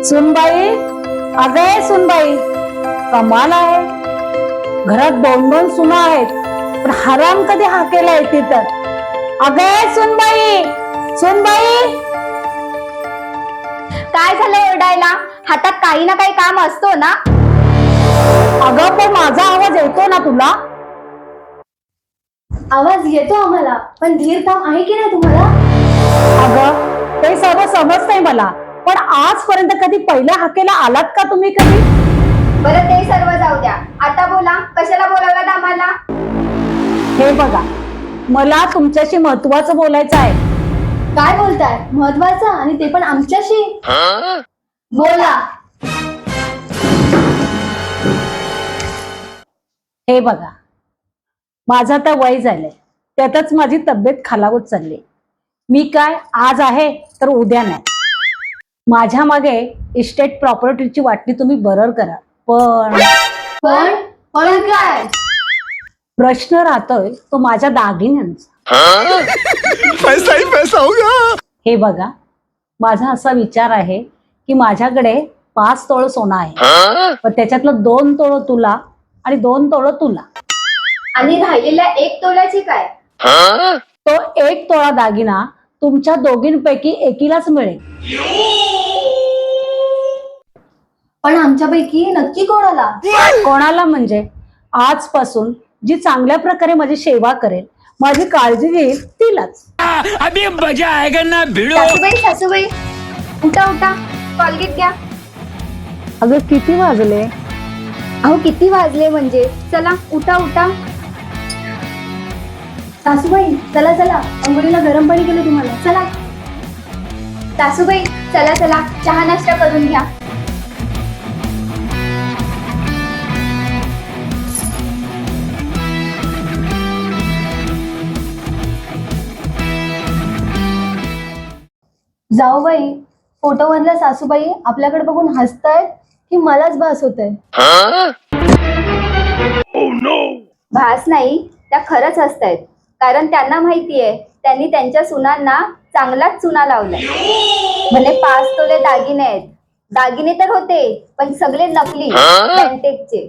सुनबाई, अगं सुनबाई, कमाल आहे. घरात 2-2 सुना आहेत, पण हराम कधी हाकेला येते तर. अगं सुनबाई, सुनबाई. काय झालं ओरडायला? हातात काही ना काही काम असतो ना. अगं पण माझा आवाज येतो ना तुला? आवाज येतो आम्हाला, पण धीर काम आहे की नाही तुम्हाला? अगं ते सर्व समजतंय मला, पण आजपर्यंत कधी पहिल्या हाकेला आलात का तुम्ही कधी? बरं ते सर्व जाऊ द्या, आता बोला, कशाला बोलावलात आम्हाला? हे बघा, मला तुमच्याशी महत्वाचं बोलायचं आहे. काय बोलताय? महत्वाचं, आणि ते पण आमच्याशी? बोला. हे बघा, माझं आता वय झालंय, त्यातच माझी तब्येत खालावत चालली. मी काय आज आहे तर उद्या नाही. माझ्या मागे इस्टेट प्रॉपर्टीची वाटणी तुम्ही बरं करा, पण पण काय? प्रश्न राहतोय तो माझ्या दागिन्यांचा. पैसा ही पैसा होगा. हे बघा, माझा असा विचार आहे की माझ्याकडे 5 तोळ सोनं आहे, पण त्याच्यातलं 2 तोळ तुला आणि 2 तोळ तुला. आणि राहिलेल्या 1 तोल्याची काय? तो 1 तोळा दागिना तुमच्या दोघींपैकी एकीलाच मिळेल. पण आमच्यापैकी नक्की कोणाला? कोणाला म्हणजे आजपासून जी चांगल्या प्रकारे माझी सेवा करेल, माझी काळजी घेईल तिलाच. अभी मजा आएगा ना भिड़ो. सासूबाई, सासूबाई, उठा उठा, कॉलगेट घ्या. अगं किती वाजले? अहो किती वाजले म्हणजे? चला उठा उठा. सासूबाई चला चला, अंघोळीला गरम पाणी केलं तुम्हाला, चला. सासूबाई चला चला, चहा नाश्ता करून घ्या. जाऊबाई, फोटोमधल्या सासूबाई आपल्याकडे बघून हसतायत की मलाच भास होतंय? भास नाही, त्या खरंच हसतायत, कारण त्यांना माहितीये त्यांनी त्यांच्या सुनांना चांगलाच चुना लावलाय. म्हणे 5 तोले दागिने आहेत. दागिने तर होते, पण सगळे नकली, पॅन्टेकचे.